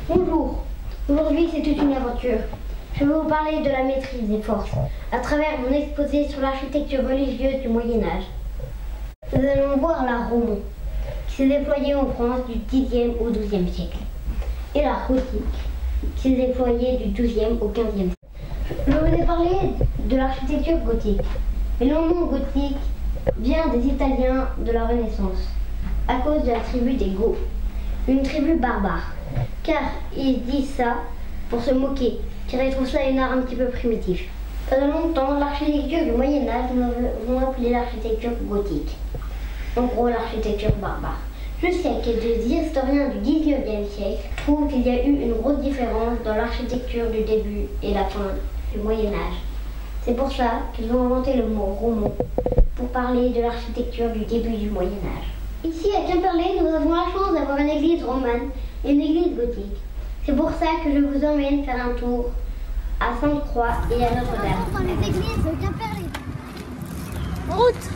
Bonjour, aujourd'hui c'est toute une aventure. Je vais vous parler de la maîtrise des forces à travers mon exposé sur l'architecture religieuse du Moyen-Âge. Nous allons voir l'art roman qui s'est déployé en France du Xe au XIIe siècle et l'art gothique qui s'est déployé du XIIe au XVe siècle. Je vous ai parlé de l'architecture gothique, mais le nom gothique vient des Italiens de la Renaissance à cause de la tribu des Goths, une tribu barbare. Car ils disent ça pour se moquer, car ils trouvent ça une art un petit peu primitif. Pendant longtemps, l'architecture du Moyen-Âge, nous avons appelé l'architecture gothique. En gros, l'architecture barbare. Jusqu'à que des historiens du XIXe siècle trouvent qu'il y a eu une grosse différence dans l'architecture du début et la fin du Moyen-Âge. C'est pour ça qu'ils ont inventé le mot roman pour parler de l'architecture du début du Moyen-Âge. Ici, à Quimperlé, nous avons la chance d'avoir une église romane et une église gothique. C'est pour ça que je vous emmène faire un tour à Sainte-Croix et à Notre-Dame. Dans les églises de Quimperlé. En route!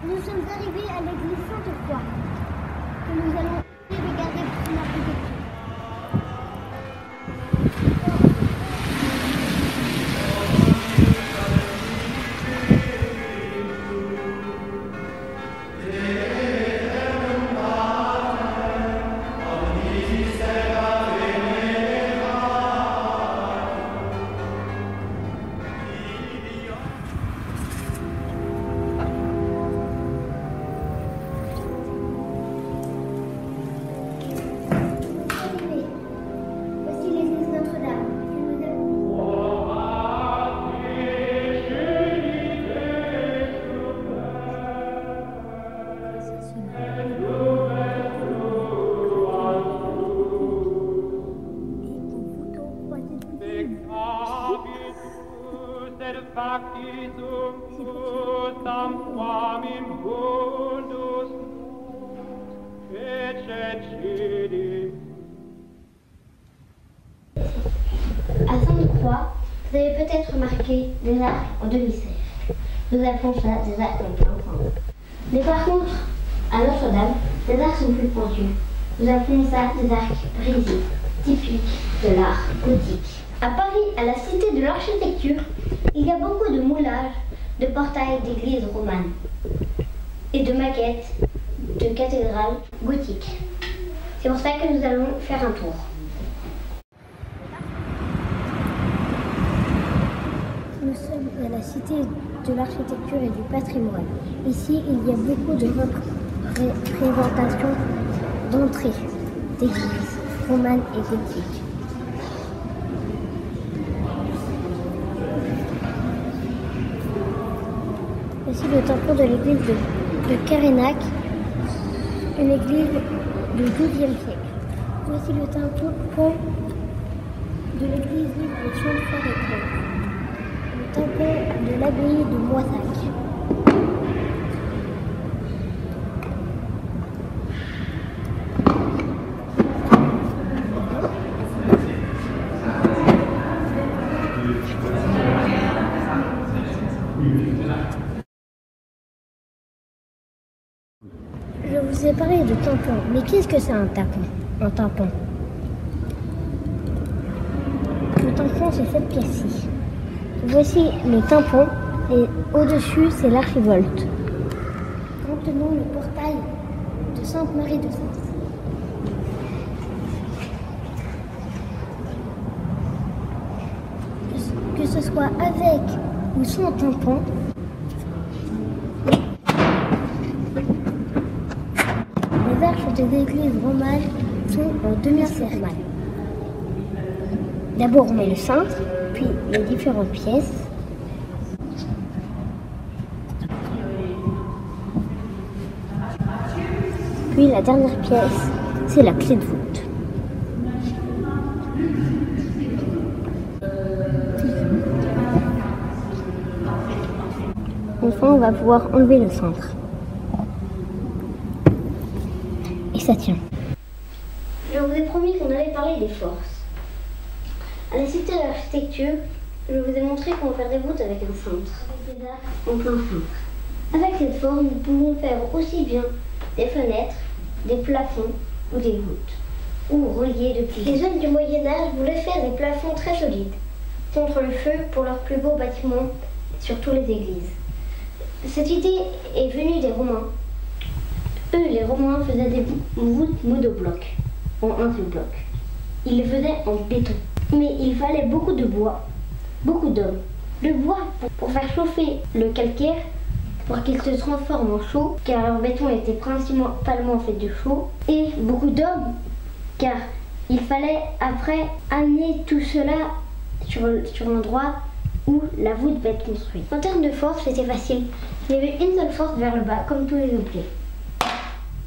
Nous sommes arrivés à l'église Sainte-Croix, que nous allons regarder pour son architecture. À Sainte-Croix, vous avez peut-être remarqué des arcs en demi-cercle. Nous appelons ça des arcs en plein centre. Mais par contre, à Notre-Dame, les arcs sont plus pointus. Nous appelons ça des arcs brisés, typiques de l'art gothique. À Paris, à la Cité de l'Architecture, il y a beaucoup de moulages, de portails d'églises romanes et de maquettes de cathédrales gothiques. C'est pour ça que nous allons faire un tour. Nous sommes à la Cité de l'Architecture et du Patrimoine. Ici, il y a beaucoup de représentations d'entrées d'églises romanes et gothiques. Voici le tampon de l'église de Carénac, une église du XIIe siècle. Voici le tampon de l'église libre de Sainte-Foy-les-Clos, le tampon de l'abbaye de Moissac. Je vous ai parlé de tampon, mais qu'est-ce que c'est un tampon? Un tampon. Le tampon, c'est cette pièce-ci. Voici le tampon et au-dessus, c'est l'archivolte. Contenant le portail de Sainte-Marie de Sens. Que ce soit avec ou sans tampon, les arches des églises romanes sont en demi-cercle. D'abord, on met le cintre, puis les différentes pièces. Puis la dernière pièce, c'est la clé de voûte. Enfin, on va pouvoir enlever le centre. Et ça tient. Je vous ai promis qu'on allait parler des forces. À la Cité de l'Architecture, je vous ai montré comment faire des voûtes avec un cintre, avec des arcs en plein cintre. Avec cette forme, nous pouvons faire aussi bien des fenêtres, des plafonds ou des voûtes, ou relier de piliers. Les hommes du Moyen-Âge voulaient faire des plafonds très solides, contre le feu pour leurs plus beaux bâtiments, surtout les églises. Cette idée est venue des Romains. Eux, les Romains, faisaient des voûtes monoblocs, en un seul bloc. Ils le faisaient en béton. Mais il fallait beaucoup de bois, beaucoup d'hommes. Le bois pour faire chauffer le calcaire, pour qu'il se transforme en chaux, car leur béton était principalement fait de chaux, et beaucoup d'hommes, car il fallait après amener tout cela sur l'endroit où la voûte va être construite. En termes de force, c'était facile. Il y avait une seule force vers le bas, comme tous les objets.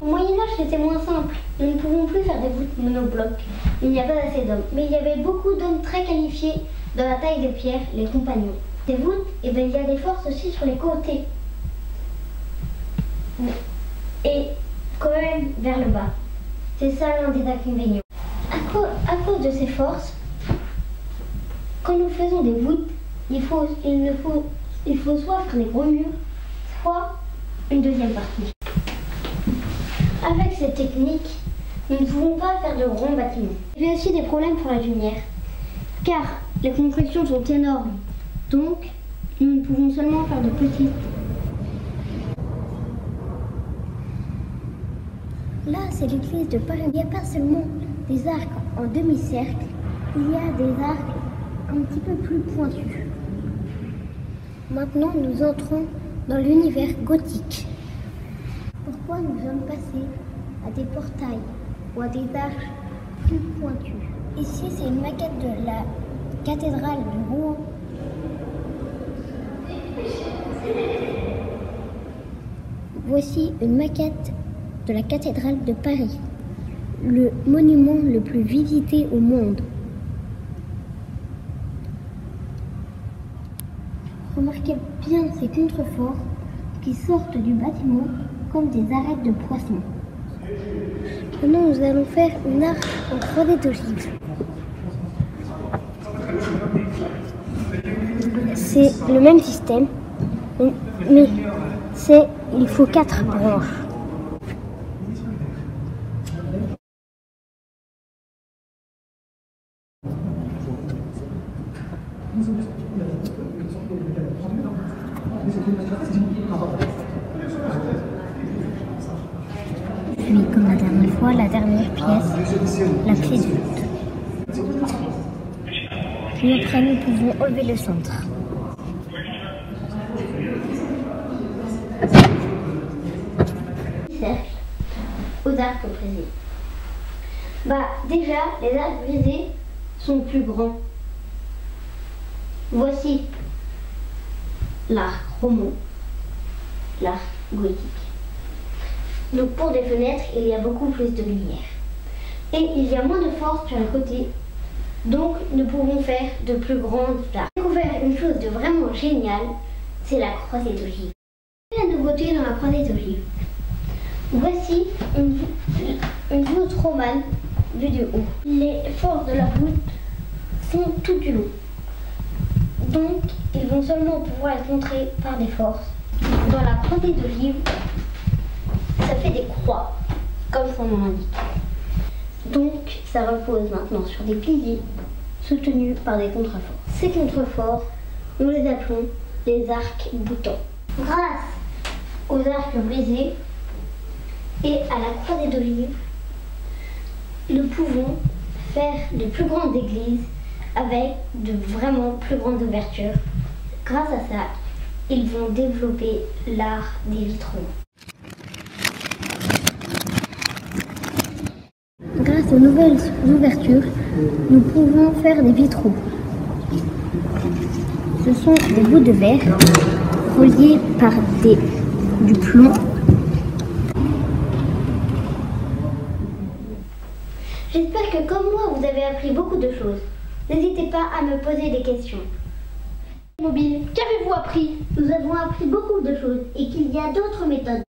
Au Moyen-Âge, c'était moins simple. Nous ne pouvons plus faire des voûtes monoblocs. Il n'y a pas assez d'hommes. Mais il y avait beaucoup d'hommes très qualifiés dans la taille de pierre, les compagnons. Des voûtes, il y a des forces aussi sur les côtés. Et quand même vers le bas. C'est ça l'un des inconvénients. À cause de ces forces, quand nous faisons des voûtes, il faut soit faire des gros murs, soit une deuxième partie. Avec cette technique, nous ne pouvons pas faire de grands bâtiments. Il y a aussi des problèmes pour la lumière, car les constructions sont énormes. Donc, nous ne pouvons seulement faire de petits. Là, c'est l'église de Paris. Il n'y a pas seulement des arcs en demi-cercle, il y a des arcs un petit peu plus pointus. Maintenant, nous entrons dans l'univers gothique. Pourquoi nous sommes passés à des portails ou à des arches plus pointus? Ici, c'est une maquette de la cathédrale de Rouen. Voici une maquette de la cathédrale de Paris, le monument le plus visité au monde. Remarquez bien ces contreforts qui sortent du bâtiment comme des arêtes de poisson. Maintenant, nous allons faire une arche en 3D d'olive. C'est le même système, mais il faut 4 branches. Puis, comme la dernière fois, la dernière pièce, la clé de voûte. Puis après, nous pouvons enlever le centre. Cercle aux arcs brisés. Déjà, les arcs brisés sont plus grands. Voici l'arc roman, l'arc gothique. Donc pour des fenêtres, il y a beaucoup plus de lumière. Et il y a moins de force sur les côtés. Donc nous pouvons faire de plus grandes arcs. J'ai découvert une chose de vraiment géniale, c'est la croisée d'olive. La nouveauté dans la croisée d'olive. Voici une voûte romane vue du haut. Les forces de la voûte sont tout du long. Donc, ils vont seulement pouvoir être montrés par des forces. Dans la croisée d'olive, ça fait des croix, comme son nom l'indique. Donc, ça repose maintenant sur des piliers soutenus par des contreforts. Ces contreforts, nous les appelons les arcs boutants. Grâce aux arcs brisés et à la croisée d'olive, nous pouvons faire de plus grandes églises avec de vraiment plus grandes ouvertures. Grâce à ça, ils vont développer l'art des vitraux. Grâce aux nouvelles ouvertures, nous pouvons faire des vitraux. Ce sont des bouts de verre reliés par du plomb. J'espère que comme moi, vous avez appris beaucoup de choses. N'hésitez pas à me poser des questions. Mobile, qu'avez-vous appris? Nous avons appris beaucoup de choses et qu'il y a d'autres méthodes.